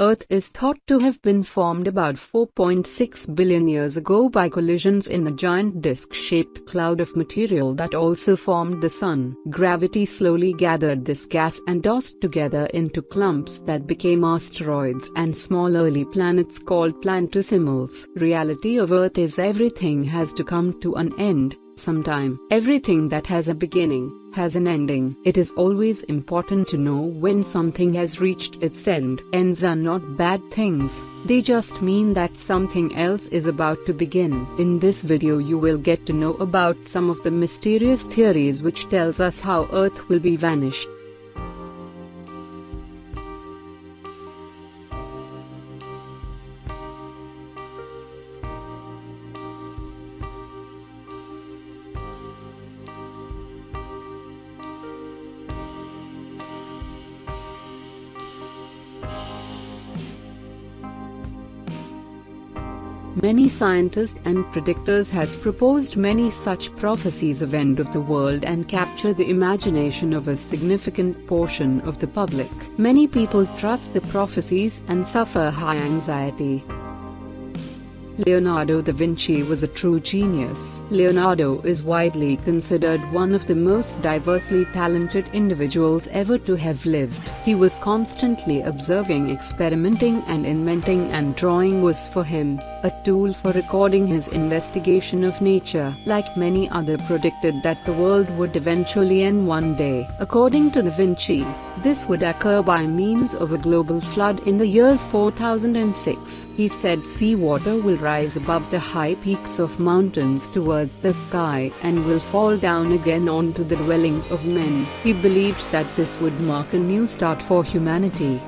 Earth is thought to have been formed about 4.6 billion years ago by collisions in a giant disk-shaped cloud of material that also formed the Sun. Gravity slowly gathered this gas and tossed together into clumps that became asteroids and small early planets called planetesimals. Reality of Earth is everything has to come to an end sometime. Everything that has a beginning has an ending. It is always important to know when something has reached its end. Ends are not bad things, they just mean that something else is about to begin. In this video you will get to know about some of the mysterious theories which tells us how Earth will be vanished. Many scientists and predictors has proposed many such prophecies of end of the world and capture the imagination of a significant portion of the public. Many people trust the prophecies and suffer high anxiety. Leonardo da Vinci was a true genius. Leonardo is widely considered one of the most diversely talented individuals ever to have lived. He was constantly observing, experimenting and inventing, and drawing was for him a tool for recording his investigation of nature. Like many others predicted that the world would eventually end one day. According to Da Vinci, this would occur by means of a global flood in the years 4006. He said seawater will rise above the high peaks of mountains towards the sky and will fall down again onto the dwellings of men. He believed that this would mark a new start for humanity.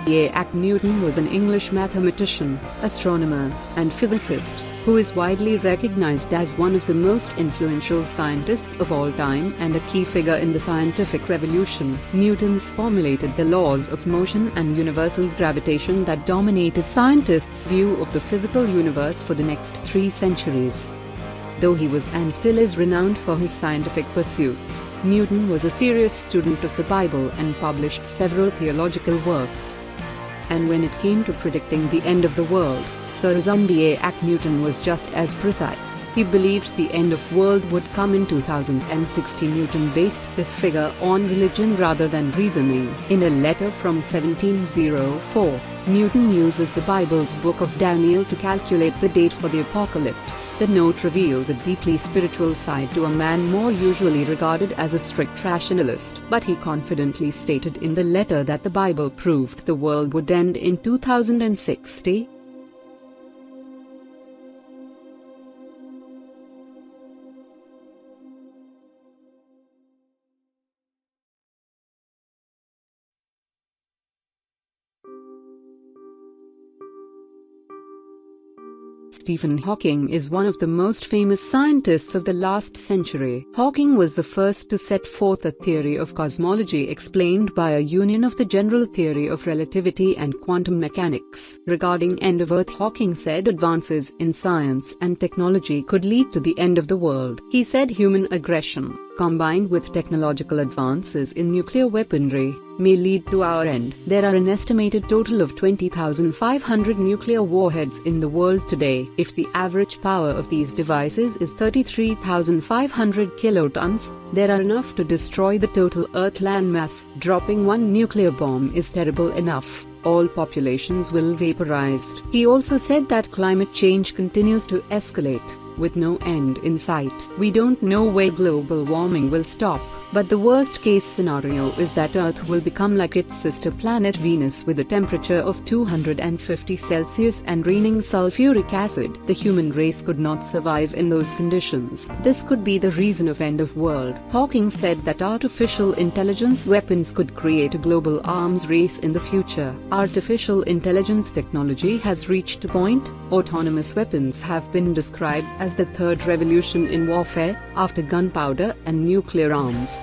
Isaac Newton was an English mathematician, astronomer, and physicist, who is widely recognized as one of the most influential scientists of all time and a key figure in the scientific revolution. Newton's formulated the laws of motion and universal gravitation that dominated scientists' view of the physical universe for the next 3 centuries. Though he was and still is renowned for his scientific pursuits, Newton was a serious student of the Bible and published several theological works. And when it came to predicting the end of the world, Sir Isaac Newton was just as precise. He believed the end of world would come in 2060. Newton based this figure on religion rather than reasoning. In a letter from 1704, Newton uses the Bible's Book of Daniel to calculate the date for the apocalypse. The note reveals a deeply spiritual side to a man more usually regarded as a strict rationalist. But he confidently stated in the letter that the Bible proved the world would end in 2060. Stephen Hawking is one of the most famous scientists of the last century. Hawking was the first to set forth a theory of cosmology explained by a union of the general theory of relativity and quantum mechanics. Regarding end of Earth, Hawking said advances in science and technology could lead to the end of the world. He said human aggression, combined with technological advances in nuclear weaponry, may lead to our end. There are an estimated total of 20,500 nuclear warheads in the world today. If the average power of these devices is 33,500 kilotons, there are enough to destroy the total Earth landmass. Dropping one nuclear bomb is terrible enough. All populations will vaporized. He also said that climate change continues to escalate, with no end in sight. We don't know where global warming will stop, but the worst-case scenario is that Earth will become like its sister planet Venus with a temperature of 250 Celsius and raining sulfuric acid. The human race could not survive in those conditions. This could be the reason of end of world. Hawking said that artificial intelligence weapons could create a global arms race in the future. Artificial intelligence technology has reached a point. Autonomous weapons have been described as the third revolution in warfare, after gunpowder and nuclear arms.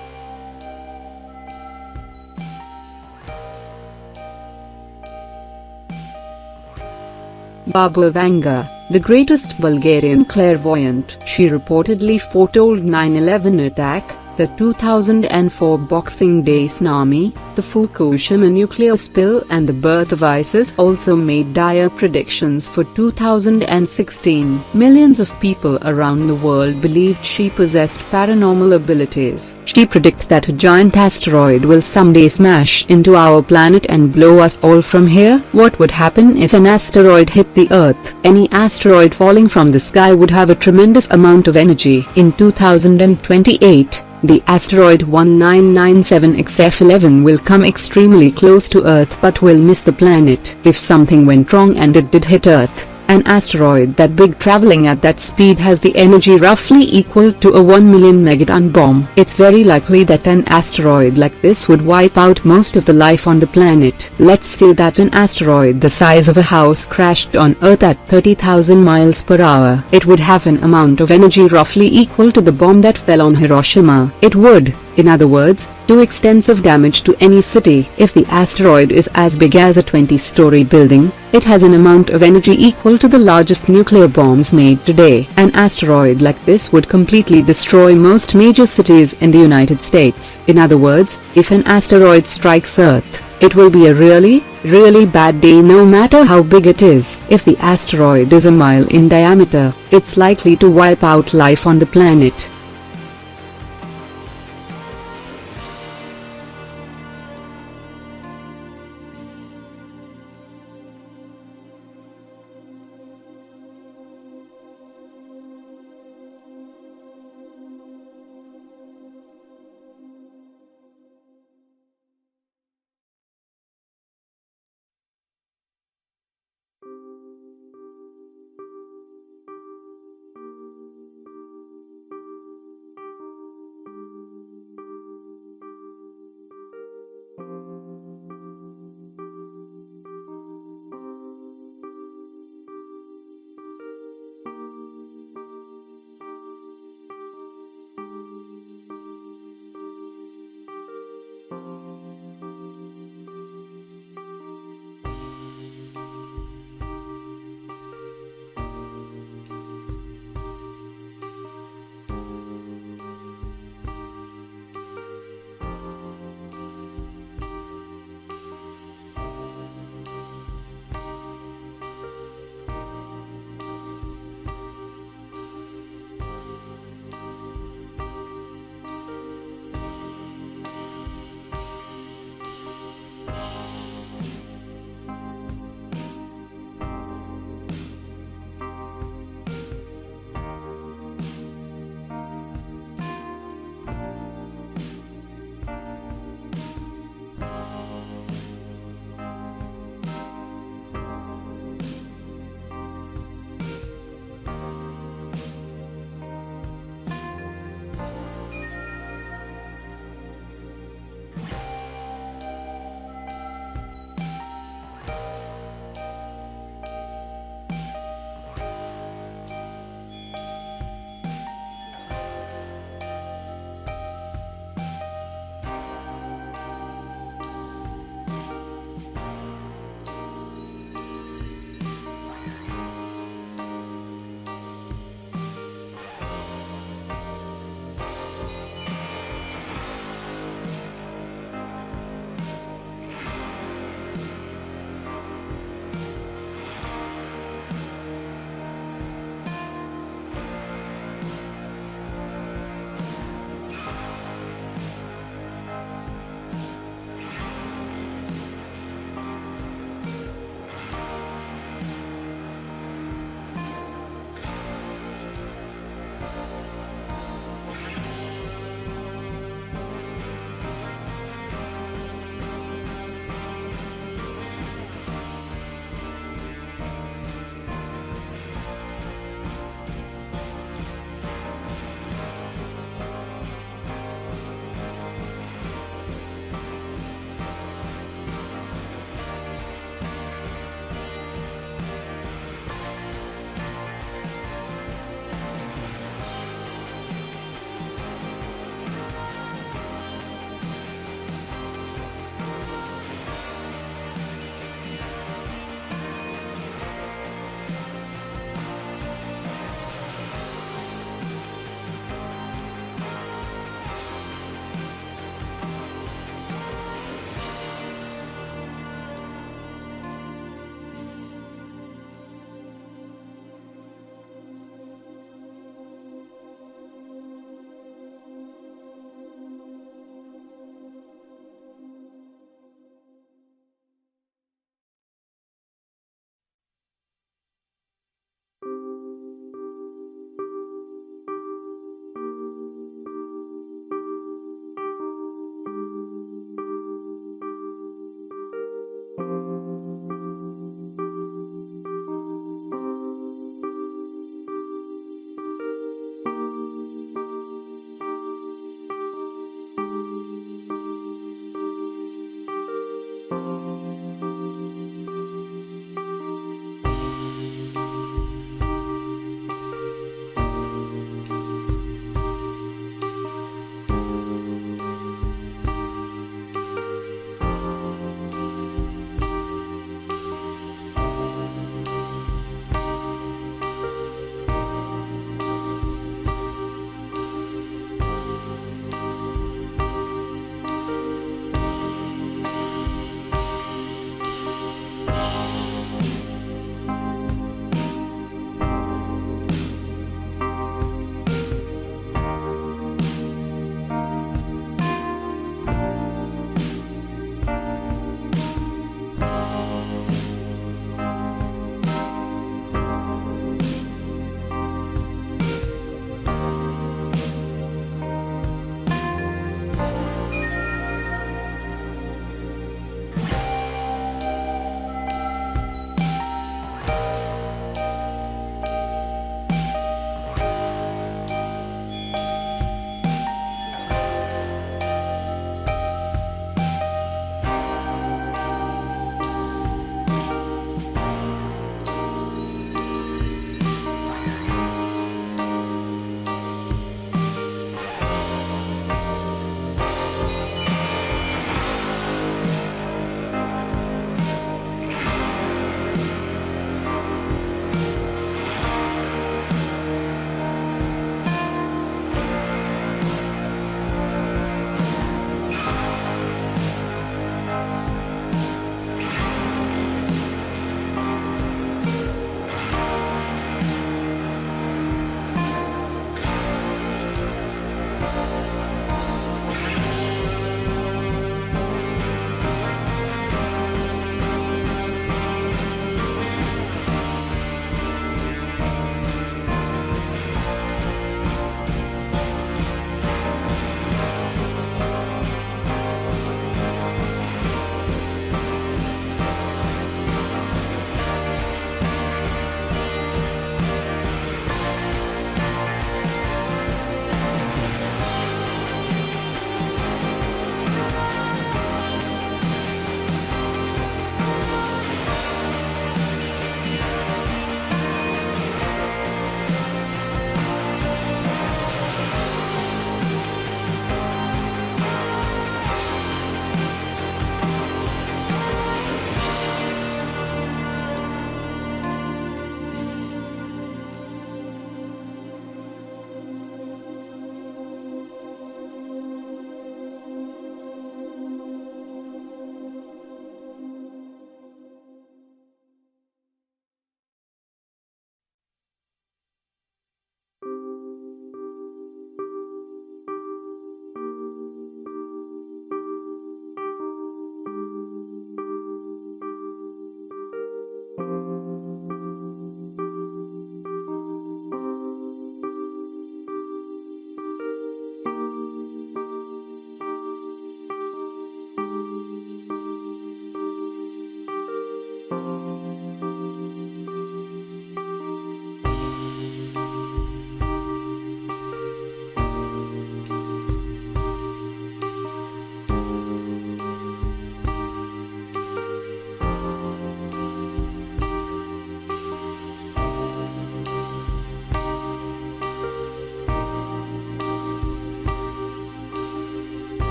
Baba Vanga, the greatest Bulgarian clairvoyant. She reportedly foretold 9/11 attack, the 2004 Boxing Day tsunami, the Fukushima nuclear spill and the birth of ISIS. Also made dire predictions for 2016. Millions of people around the world believed she possessed paranormal abilities. She predicted that a giant asteroid will someday smash into our planet and blow us all from here. What would happen if an asteroid hit the Earth? Any asteroid falling from the sky would have a tremendous amount of energy. In 2028, the asteroid 1997 XF11 will come extremely close to Earth but will miss the planet. If something went wrong and it did hit Earth, an asteroid that big traveling at that speed has the energy roughly equal to a 1 million megaton bomb. It's very likely that an asteroid like this would wipe out most of the life on the planet. Let's say that an asteroid the size of a house crashed on Earth at 30,000 miles per hour. It would have an amount of energy roughly equal to the bomb that fell on Hiroshima. It would, in other words, do extensive damage to any city. If the asteroid is as big as a 20-story building, it has an amount of energy equal to the largest nuclear bombs made today. An asteroid like this would completely destroy most major cities in the United States. In other words, if an asteroid strikes Earth, it will be a really bad day no matter how big it is. If the asteroid is a mile in diameter, it's likely to wipe out life on the planet.